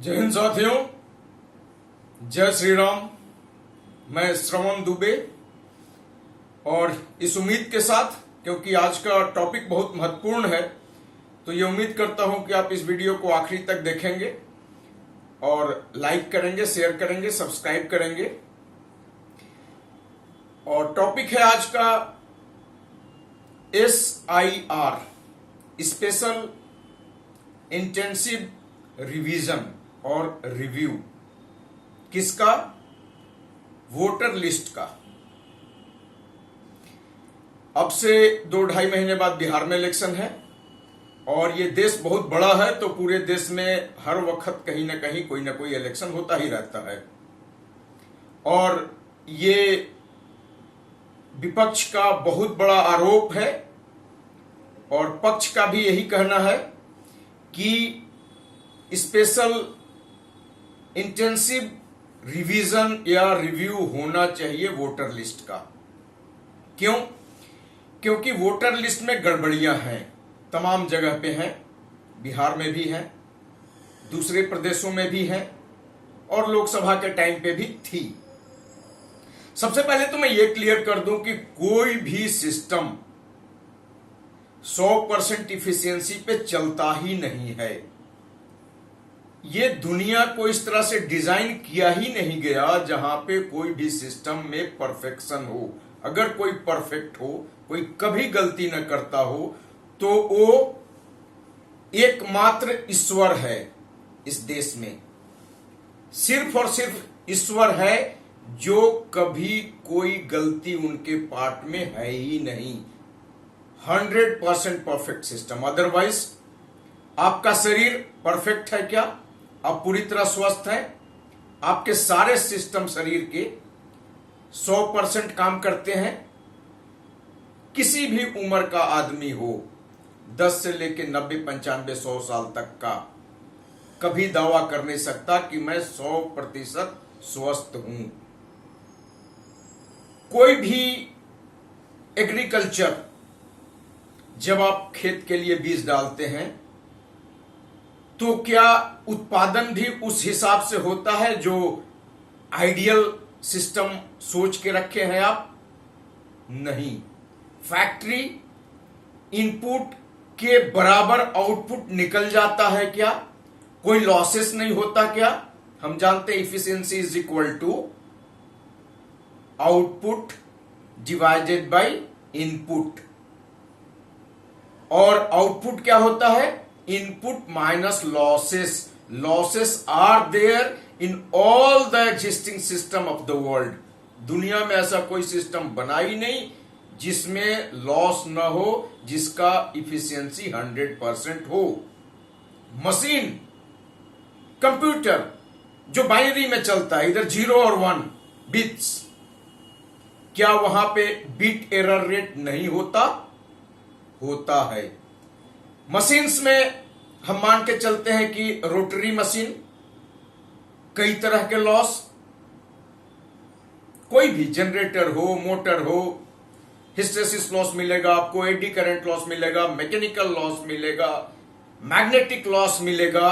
जय हिंद साथियों, जय श्री राम। मैं श्रवण दुबे और इस उम्मीद के साथ, क्योंकि आज का टॉपिक बहुत महत्वपूर्ण है, तो ये उम्मीद करता हूं कि आप इस वीडियो को आखिरी तक देखेंगे और लाइक करेंगे, शेयर करेंगे, सब्सक्राइब करेंगे। और टॉपिक है आज का SIR, स्पेशल इंटेंसिव रिवीजन और रिव्यू। किसका? वोटर लिस्ट का। अब से 2-2.5 महीने बाद बिहार में इलेक्शन है और ये देश बहुत बड़ा है, तो पूरे देश में हर वक्त कहीं ना कहीं कोई ना कोई इलेक्शन होता ही रहता है। और ये विपक्ष का बहुत बड़ा आरोप है और पक्ष का भी यही कहना है कि स्पेशल इंटेंसिव रिवीजन या रिव्यू होना चाहिए वोटर लिस्ट का। क्यों? क्योंकि वोटर लिस्ट में गड़बड़ियां हैं, तमाम जगह पे हैं। बिहार में भी हैं, दूसरे प्रदेशों में भी हैं और लोकसभा के टाइम पे भी थी। सबसे पहले तो मैं ये क्लियर कर दूं कि कोई भी सिस्टम 100% इफिशियंसी पे चलता ही नहीं है। ये दुनिया को इस तरह से डिजाइन किया ही नहीं गया जहां पे कोई भी सिस्टम में परफेक्शन हो। अगर कोई परफेक्ट हो, कोई कभी गलती न करता हो, तो वो एकमात्र ईश्वर है इस देश में। सिर्फ और सिर्फ ईश्वर है जो कभी कोई गलती उनके पार्ट में है ही नहीं। 100% परफेक्ट सिस्टम। अदरवाइज आपका शरीर परफेक्ट है क्या? आप पूरी तरह स्वस्थ हैं? आपके सारे सिस्टम शरीर के 100% काम करते हैं? किसी भी उम्र का आदमी हो, 10 से लेकर 90, 95, 100 साल तक का, कभी दावा कर नहीं सकता कि मैं 100% स्वस्थ हूं। कोई भी एग्रीकल्चर, जब आप खेत के लिए बीज डालते हैं तो क्या उत्पादन भी उस हिसाब से होता है जो आइडियल सिस्टम सोच के रखे हैं आप? नहीं। फैक्ट्री इनपुट के बराबर आउटपुट निकल जाता है क्या? कोई लॉसेस नहीं होता क्या? हम जानते हैं efficiency is equal to output divided by input. और आउटपुट क्या होता है? Input minus losses. Losses are there in all the existing system of the world. दुनिया में ऐसा कोई सिस्टम बना ही नहीं जिसमें लॉस न हो, जिसका इफिशियंसी 100% हो। मशीन, कंप्यूटर जो बाइनरी में चलता है, इधर 0 और 1 बिट्स, क्या वहां पे बिट एरर रेट नहीं होता? होता है। मशीन्स में हम मान के चलते हैं कि रोटरी मशीन, कई तरह के लॉस, कोई भी जनरेटर हो, मोटर हो, हिस्टेरिसिस लॉस मिलेगा आपको, एडी करंट लॉस मिलेगा, मैकेनिकल लॉस मिलेगा, मैग्नेटिक लॉस मिलेगा।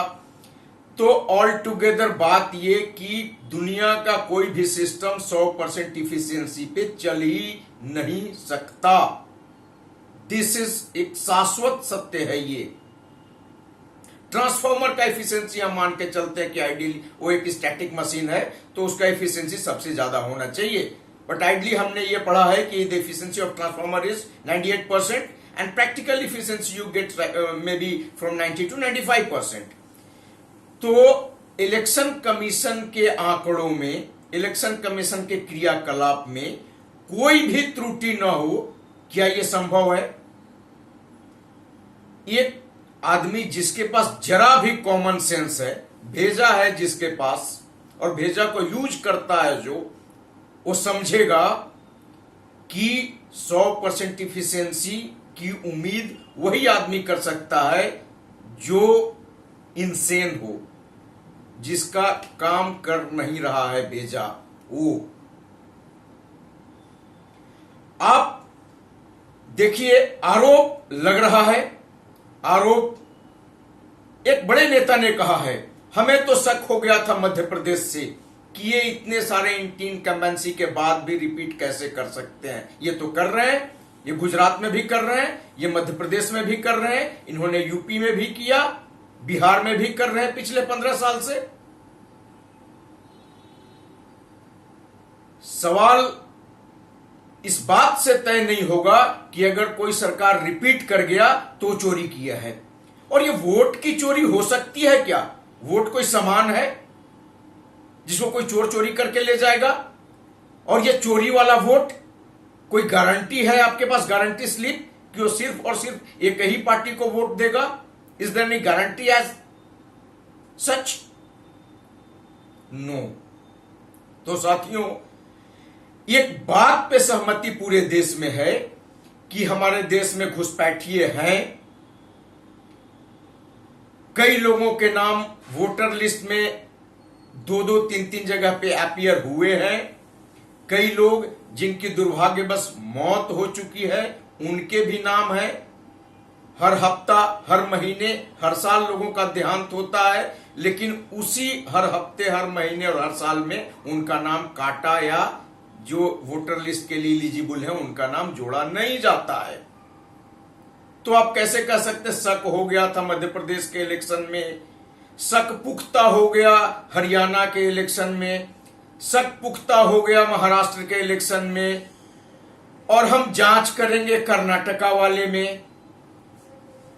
तो ऑल टुगेदर बात यह कि दुनिया का कोई भी सिस्टम 100% इफिशियंसी पे चल ही नहीं सकता। दिस इज एक शाश्वत सत्य है। ये ट्रांसफॉर्मर का एफिशिएंसी हम मान के चलते हैं कि आइडियली वो एक स्टैटिक मशीन है तो उसका एफिशिएंसी सबसे ज्यादा होना चाहिए। बट आइडियली हमने ये पढ़ा है कि the efficiency of transformer is 98% and practical efficiency you get may be from 90 to 95%। तो इलेक्शन कमीशन के आंकड़ों में, इलेक्शन कमीशन के क्रियाकलाप में कोई भी त्रुटि न हो, क्या यह संभव है? एक आदमी जिसके पास जरा भी कॉमन सेंस है, भेजा है जिसके पास और भेजा को यूज करता है जो, वो समझेगा कि 100% इफिशियंसी की उम्मीद वही आदमी कर सकता है जो इंसेन हो, जिसका काम कर नहीं रहा है भेजा वो। आप देखिए, आरोप लग रहा है। आरोप एक बड़े नेता ने कहा है हमें तो शक हो गया था मध्य प्रदेश से कि ये इतने सारे इनकम्बेंसी के बाद भी रिपीट कैसे कर सकते हैं। ये तो कर रहे हैं, ये गुजरात में भी कर रहे हैं, ये मध्य प्रदेश में भी कर रहे हैं, इन्होंने यूपी में भी किया, बिहार में भी कर रहे हैं पिछले 15 साल से। सवाल इस बात से तय नहीं होगा कि अगर कोई सरकार रिपीट कर गया तो चोरी किया है। और ये वोट की चोरी हो सकती है क्या? वोट कोई सामान है जिसको कोई चोर चोरी करके ले जाएगा? और ये चोरी वाला वोट कोई गारंटी है आपके पास, गारंटी स्लिप कि वो सिर्फ और सिर्फ एक ही पार्टी को वोट देगा? Is there any guarantee as such? No. तो साथियों, एक बात पे सहमति पूरे देश में है कि हमारे देश में घुसपैठिए हैं। कई लोगों के नाम वोटर लिस्ट में 2-2, 3-3 जगह पे अपीयर हुए हैं। कई लोग जिनकी दुर्भाग्यवश मौत हो चुकी है उनके भी नाम है। हर हफ्ता, हर महीने, हर साल लोगों का देहांत होता है, लेकिन उसी हर हफ्ते, हर महीने और हर साल में उनका नाम काटा या जो वोटर लिस्ट के लिए एलिजिबल है उनका नाम जोड़ा नहीं जाता है। तो आप कैसे कह सकते शक हो गया था मध्य प्रदेश के इलेक्शन में, शक पुख्ता हो गया हरियाणा के इलेक्शन में, शक पुख्ता हो गया महाराष्ट्र के इलेक्शन में, और हम जांच करेंगे कर्नाटका वाले में।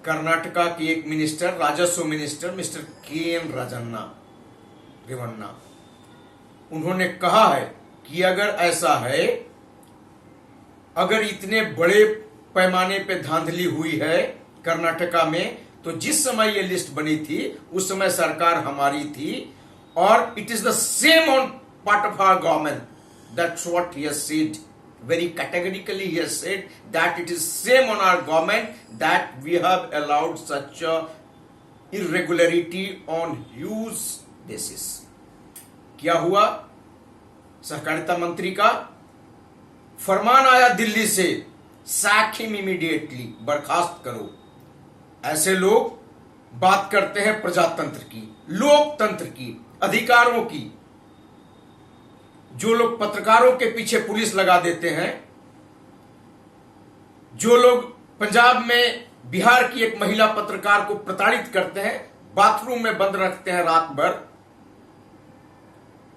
कर्नाटका की एक मिनिस्टर, राजस्व मिनिस्टर मिस्टर के.एन. रेवन्ना, उन्होंने कहा है कि अगर ऐसा है, अगर इतने बड़े पैमाने पे धांधली हुई है कर्नाटका में, तो जिस समय ये लिस्ट बनी थी उस समय सरकार हमारी थी, और it is the same on part of our government. That's what he has said, very categorically he has said that it is same on our government that we have allowed such a irregularity on huge basis। क्या हुआ? सहकारिता मंत्री का फरमान आया दिल्ली से, sac him immediately, बर्खास्त करो। ऐसे लोग बात करते हैं प्रजातंत्र की, लोकतंत्र की, अधिकारों की। जो लोग पत्रकारों के पीछे पुलिस लगा देते हैं, जो लोग पंजाब में बिहार की एक महिला पत्रकार को प्रताड़ित करते हैं, बाथरूम में बंद रखते हैं रात भर,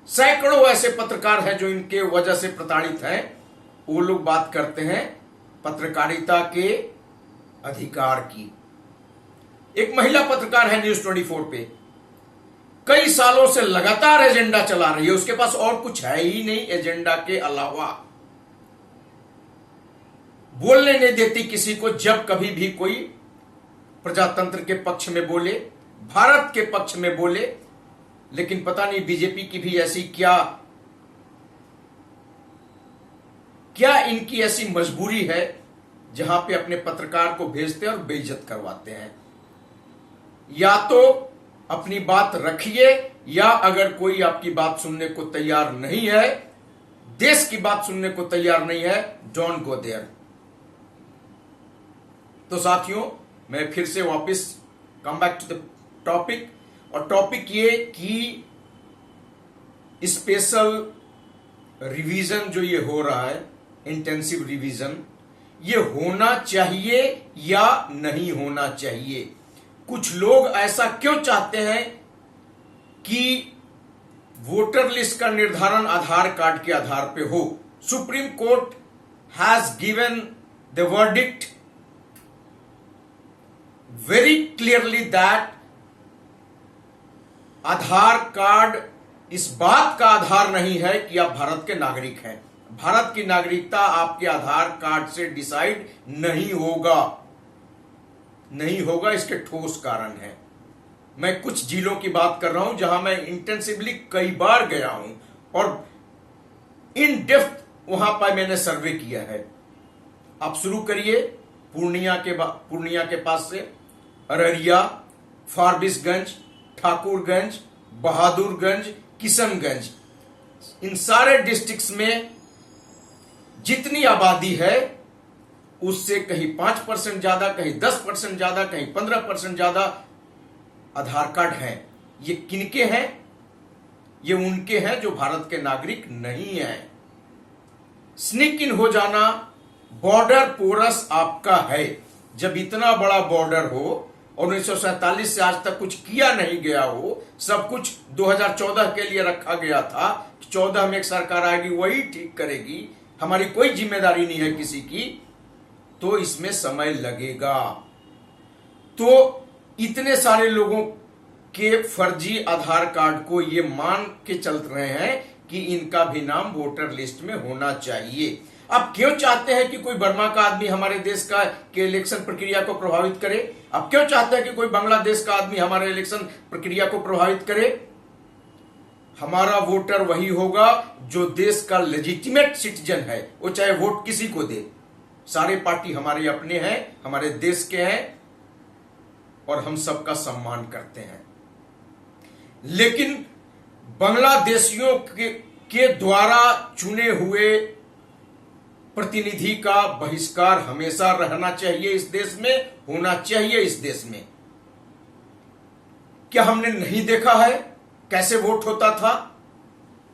सैकड़ों ऐसे पत्रकार हैं जो इनके वजह से प्रताड़ित हैं। वो लोग बात करते हैं पत्रकारिता के अधिकार की। एक महिला पत्रकार है न्यूज़ 24 पे, कई सालों से लगातार एजेंडा चला रही है, उसके पास और कुछ है ही नहीं एजेंडा के अलावा। बोलने नहीं देती किसी को, जब कभी भी कोई प्रजातंत्र के पक्ष में बोले, भारत के पक्ष में बोले। लेकिन पता नहीं बीजेपी की भी ऐसी क्या इनकी ऐसी मजबूरी है जहां पे अपने पत्रकार को भेजते हैं और बेइज्जत करवाते हैं। या तो अपनी बात रखिए, या अगर कोई आपकी बात सुनने को तैयार नहीं है, देश की बात सुनने को तैयार नहीं है, डोंट गो देयर। तो साथियों, मैं फिर से वापस come back to the topic, और टॉपिक ये कि स्पेशल रिवीजन जो ये हो रहा है, इंटेंसिव रिवीजन, ये होना चाहिए या नहीं होना चाहिए। कुछ लोग ऐसा क्यों चाहते हैं कि वोटर लिस्ट का निर्धारण आधार कार्ड के आधार पे हो? Supreme court has given the verdict very clearly that Aadhaar card इस बात का आधार नहीं है कि आप भारत के नागरिक हैं। भारत की नागरिकता आपके आधार कार्ड से डिसाइड नहीं होगा, इसके ठोस कारण है। मैं कुछ जिलों की बात कर रहा हूं जहां मैं इंटेंसिवली कई बार गया हूं और इन डेप्थ वहां पर मैंने सर्वे किया है। आप शुरू करिए पूर्णिया के पास से, अररिया, फारबिसगंज, ठाकुरगंज, बहादुरगंज, किशनगंज, इन सारे डिस्ट्रिक्ट्स में जितनी आबादी है उससे कहीं 5% ज्यादा, कहीं 10% ज्यादा, कहीं 15% ज्यादा आधार कार्ड है। ये किनके हैं? ये उनके हैं जो भारत के नागरिक नहीं हैं। स्निक इन हो जाना, बॉर्डर पोरस आपका है। जब इतना बड़ा बॉर्डर हो और 1947 से आज तक कुछ किया नहीं गया हो, सब कुछ 2014 के लिए रखा गया था, 14 में एक सरकार आएगी वही ठीक करेगी, हमारी कोई जिम्मेदारी नहीं है किसी की, तो इसमें समय लगेगा। तो इतने सारे लोगों के फर्जी आधार कार्ड को ये मान के चल रहे हैं कि इनका भी नाम वोटर लिस्ट में होना चाहिए। आप क्यों चाहते हैं कि कोई बर्मा का आदमी हमारे देश का के इलेक्शन प्रक्रिया को प्रभावित करे? आप क्यों चाहते हैं कि कोई बांग्लादेश का आदमी हमारे इलेक्शन प्रक्रिया को प्रभावित करे? हमारा वोटर वही होगा जो देश का लेजिटिमेट सिटीजन है, वो चाहे वोट किसी को दे। सारे पार्टी हमारे अपने हैं, हमारे देश के हैं और हम सबका सम्मान करते हैं। लेकिन बांग्लादेशियों के द्वारा चुने हुए प्रतिनिधि का बहिष्कार हमेशा रहना चाहिए इस देश में, होना चाहिए इस देश में। क्या हमने नहीं देखा है कैसे वोट होता था?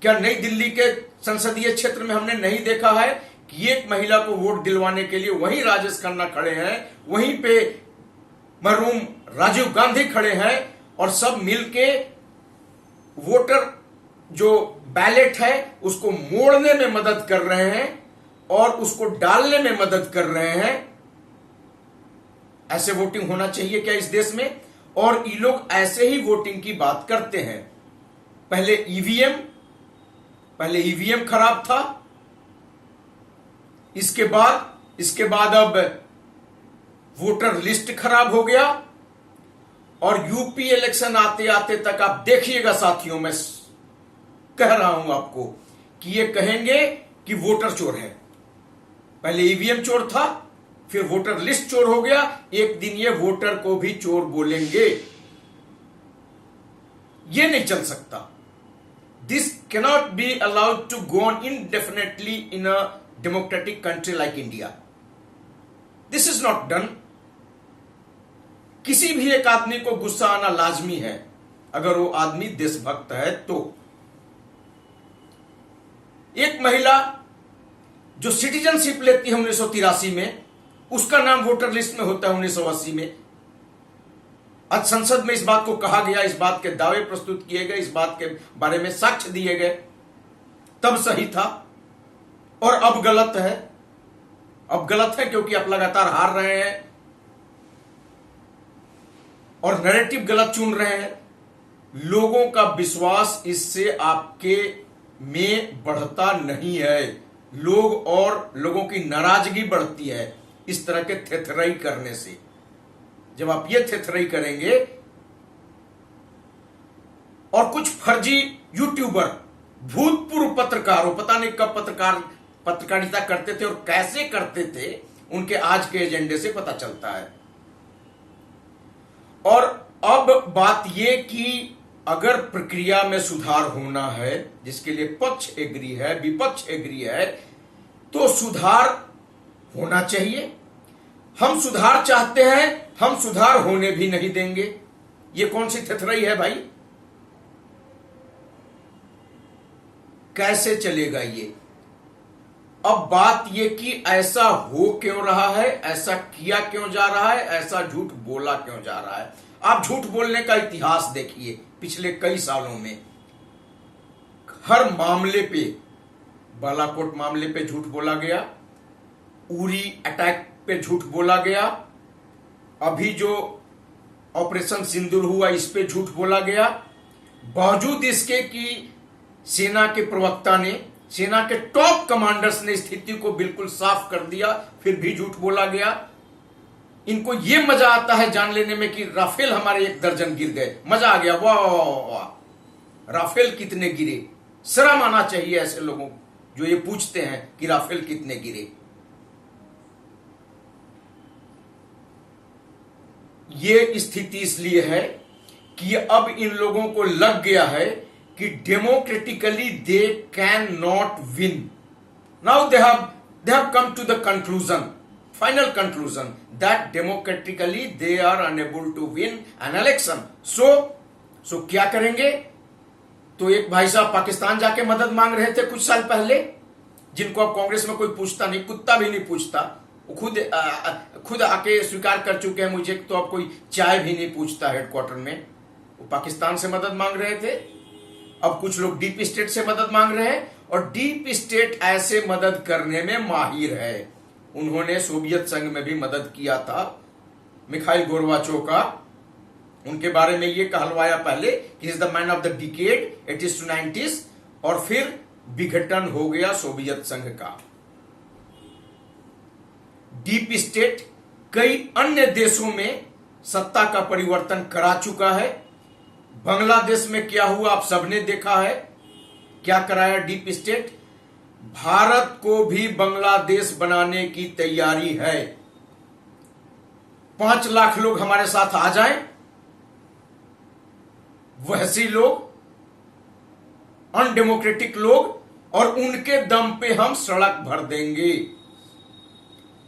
क्या नई दिल्ली के संसदीय क्षेत्र में हमने नहीं देखा है कि एक महिला को वोट दिलवाने के लिए वहीं राजेश खन्ना खड़े हैं, वहीं पे मरहूम राजीव गांधी खड़े हैं और सब मिलके वोटर जो बैलेट है उसको मोड़ने में मदद कर रहे हैं और उसको डालने में मदद कर रहे हैं। ऐसे वोटिंग होना चाहिए क्या इस देश में? और ये लोग ऐसे ही वोटिंग की बात करते हैं। पहले ईवीएम खराब था, इसके बाद अब वोटर लिस्ट खराब हो गया और यूपी इलेक्शन आते आते तक आप देखिएगा साथियों, मैं कह रहा हूं आपको कि ये कहेंगे कि वोटर चोर है। पहले ईवीएम चोर था, फिर वोटर लिस्ट चोर हो गया, एक दिन ये वोटर को भी चोर बोलेंगे। ये नहीं चल सकता। This cannot be allowed to go on indefinitely in a democratic country like India. This is not done. किसी भी एक आदमी को गुस्सा आना लाजमी है अगर वो आदमी देशभक्त है तो। एक महिला जो सिटीजनशिप लेती है 1983 में, उसका नाम वोटर लिस्ट में होता है 1980 में। आज संसद में इस बात को कहा गया, इस बात के दावे प्रस्तुत किए गए, इस बात के बारे में साक्ष्य दिए गए, तब सही था और अब गलत है। अब गलत है क्योंकि आप लगातार हार रहे हैं और नैरेटिव गलत चुन रहे हैं। लोगों का विश्वास इससे आपके में बढ़ता नहीं है। लोगों की नाराजगी बढ़ती है इस तरह के थेथराई करने से। जब आप ये थेथराई करेंगे और कुछ फर्जी यूट्यूबर, भूतपूर्व पत्रकारों, पता नहीं कब पत्रकारिता करते थे और कैसे करते थे, उनके आज के एजेंडे से पता चलता है। और अब बात यह कि अगर प्रक्रिया में सुधार होना है, जिसके लिए पक्ष एग्री है, विपक्ष एग्री है, तो सुधार होना चाहिए। हम सुधार चाहते हैं, हम सुधार होने भी नहीं देंगे। ये कौन सी थेथराई है भाई? कैसे चलेगा ये? अब बात ये कि ऐसा हो क्यों रहा है, ऐसा किया क्यों जा रहा है, ऐसा झूठ बोला क्यों जा रहा है? आप झूठ बोलने का इतिहास देखिए पिछले कई सालों में। हर मामले पे, बालाकोट मामले पे झूठ बोला गया, उरी अटैक पे झूठ बोला गया, अभी जो ऑपरेशन सिंदूर हुआ इस पे झूठ बोला गया। बावजूद इसके कि सेना के प्रवक्ता ने, सेना के टॉप कमांडर्स ने स्थिति को बिल्कुल साफ कर दिया, फिर भी झूठ बोला गया। इनको यह मजा आता है जान लेने में कि राफेल हमारे 1 दर्जन गिर गए, मजा आ गया, वाह वाह वाह, राफेल कितने गिरे। शर्म आना चाहिए ऐसे लोगों जो ये पूछते हैं कि राफेल कितने गिरे। ये स्थिति इसलिए है कि अब इन लोगों को लग गया है कि democratically they can not win. Now they have come to the conclusion, final conclusion, that democratically they are unable to win an election. So सो क्या करेंगे? तो एक भाई साहब पाकिस्तान जाके मदद मांग रहे थे कुछ साल पहले, जिनको अब कांग्रेस में कोई पूछता नहीं, कुत्ता भी नहीं पूछता। वो खुद आके स्वीकार कर चुके हैं मुझे, तो अब कोई चाय भी नहीं पूछता हेडक्वार्टर में। वो पाकिस्तान से मदद मांग रहे थे। अब कुछ लोग डीप स्टेट से मदद मांग रहे हैं, और डीप स्टेट ऐसे मदद करने में माहिर है। उन्होंने सोवियत संघ में भी मदद किया था, मिखाइल गोरबाचोव का। उनके बारे में ये कहलवाया पहले कि is the man of the decade 80s to 90s, और फिर विघटन हो गया सोवियत संघ का। डीप स्टेट कई अन्य देशों में सत्ता का परिवर्तन करा चुका है। बांग्लादेश में क्या हुआ आप सबने देखा है, क्या कराया डीप स्टेट। भारत को भी बांग्लादेश बनाने की तैयारी है। 5 लाख लोग हमारे साथ आ जाएं, वैसे लोग, अनडेमोक्रेटिक लोग, और उनके दम पे हम सड़क भर देंगे।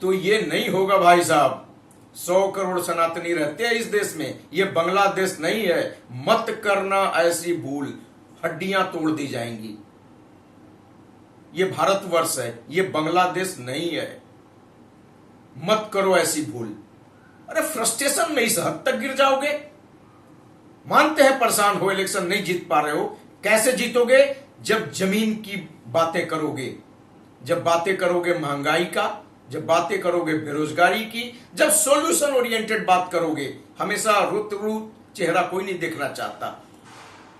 तो ये नहीं होगा भाई साहब। 100 करोड़ सनातनी रहते हैं इस देश में, ये बांग्लादेश नहीं है। मत करना ऐसी भूल, हड्डियां तोड़ दी जाएंगी। ये भारतवर्ष है, ये बांग्लादेश नहीं है। मत करो ऐसी भूल। अरे फ्रस्ट्रेशन में इस हद तक गिर जाओगे। मानते हैं परेशान हो, इलेक्शन नहीं जीत पा रहे हो। कैसे जीतोगे? जब जमीन की बातें करोगे, जब बातें करोगे महंगाई का, जब बातें करोगे बेरोजगारी की, जब सॉल्यूशन ओरिएंटेड बात करोगे। हमेशा रुत चेहरा कोई नहीं देखना चाहता।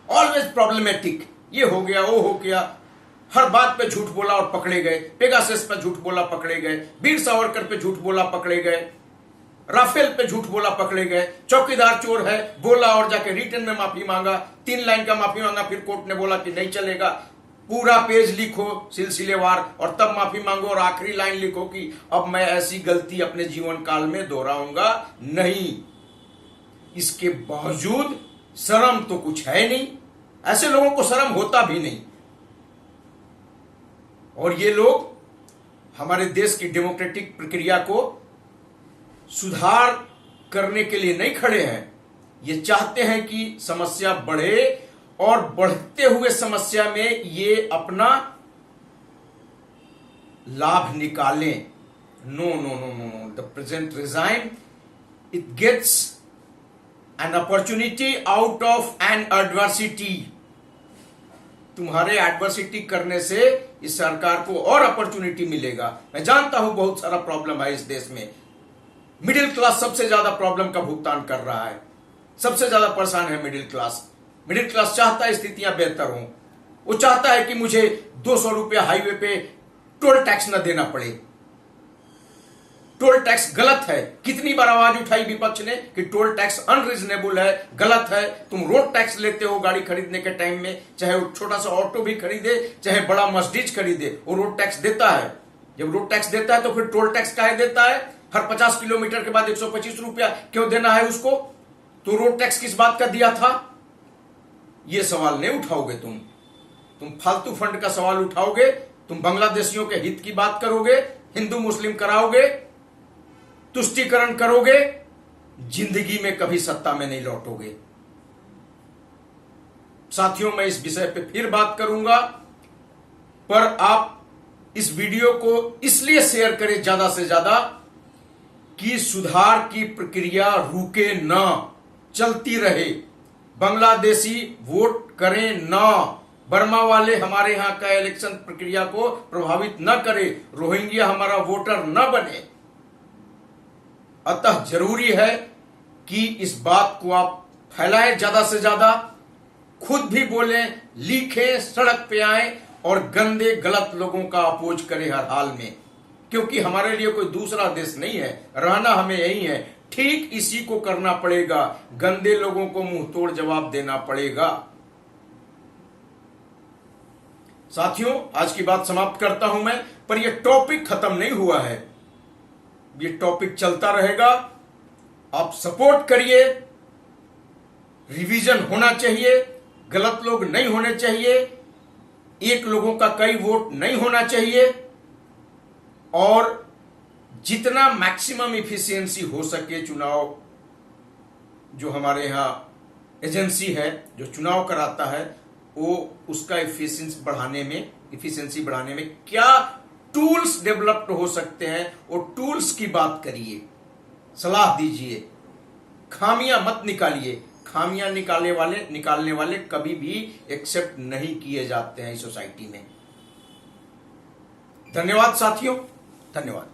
ऑलवेज प्रॉब्लमेटिक, ये हो गया, वो हो गया, हर बात पे झूठ बोला और पकड़े गए। पेगासस पे झूठ बोला पकड़े गए, वीर सावरकर पे झूठ बोला पकड़े गए, राफेल पे झूठ बोला पकड़े गए। चौकीदार चोर है बोला और जाके रिटर्न में माफी मांगा, 3 लाइन का माफी मांगा, फिर कोर्ट ने बोला कि नहीं चलेगा। पूरा पेज लिखो सिलसिलेवार और तब माफी मांगो, और आखिरी लाइन लिखो कि अब मैं ऐसी गलती अपने जीवन काल में दोहराऊंगा नहीं। इसके बावजूद शर्म तो कुछ है नहीं। ऐसे लोगों को शर्म होता भी नहीं। और ये लोग हमारे देश की डेमोक्रेटिक प्रक्रिया को सुधार करने के लिए नहीं खड़े हैं। ये चाहते हैं कि समस्या बढ़े, और बढ़ते हुए समस्या में ये अपना लाभ निकालें। No no no no no, the present regime, it gets an opportunity out of an adversity. तुम्हारे एडवर्सिटी करने से इस सरकार को और अपॉर्चुनिटी मिलेगा। मैं जानता हूं बहुत सारा प्रॉब्लम है इस देश में। मिडिल क्लास सबसे ज्यादा प्रॉब्लम का भुगतान कर रहा है, सबसे ज्यादा परेशान है मिडिल क्लास। मिडिल क्लास चाहता है स्थितियां बेहतर हों। वो चाहता है कि मुझे 200 रुपया हाईवे पे टोल टैक्स न देना पड़े। टोल टैक्स गलत है। कितनी बार आवाज उठाई विपक्ष ने कि टोल टैक्स अनरीजनेबल है, गलत है। तुम रोड टैक्स लेते हो गाड़ी खरीदने के टाइम में, चाहे वो छोटा सा ऑटो भी खरीदे, चाहे बड़ा मर्सिडीज खरीदे, वो रोड टैक्स देता है। जब रोड टैक्स देता है तो फिर टोल टैक्स काहे देता है? हर 50 किलोमीटर के बाद 125 रुपया क्यों देना है उसको? तो रोड टैक्स किस बात का दिया था? ये सवाल नहीं उठाओगे तुम फालतू फंड का सवाल उठाओगे, तुम बांग्लादेशियों के हित की बात करोगे, हिंदू मुस्लिम कराओगे, तुष्टीकरण करोगे, जिंदगी में कभी सत्ता में नहीं लौटोगे। साथियों, मैं इस विषय पे फिर बात करूंगा, पर आप इस वीडियो को इसलिए शेयर करें ज्यादा से ज्यादा कि सुधार की प्रक्रिया रुके ना, चलती रहे। बांग्लादेशी वोट करें ना, बर्मा वाले हमारे यहां का इलेक्शन प्रक्रिया को प्रभावित न करे, रोहिंग्या हमारा वोटर न बने। अतः जरूरी है कि इस बात को आप फैलाएं ज्यादा से ज्यादा, खुद भी बोलें, लिखें, सड़क पे आएं और गंदे गलत लोगों का अपोज करें हर हाल में, क्योंकि हमारे लिए कोई दूसरा देश नहीं है, रहना हमें यही है। ठीक इसी को करना पड़ेगा, गंदे लोगों को मुंह तोड़ जवाब देना पड़ेगा। साथियों, आज की बात समाप्त करता हूं मैं, पर यह टॉपिक खत्म नहीं हुआ है, ये टॉपिक चलता रहेगा। आप सपोर्ट करिए, रिवीजन होना चाहिए, गलत लोग नहीं होने चाहिए, एक लोगों का कई वोट नहीं होना चाहिए, और जितना मैक्सिमम इफिशियंसी हो सके चुनाव जो हमारे यहां एजेंसी है जो चुनाव कराता है, वो उसका इफिशिएंसी बढ़ाने में क्या टूल्स डेवलप्ड हो सकते हैं, वो टूल्स की बात करिए, सलाह दीजिए। खामियां मत निकालिए। खामियां निकालने वाले कभी भी एक्सेप्ट नहीं किए जाते हैं इस सोसाइटी में। धन्यवाद साथियों, धन्यवाद।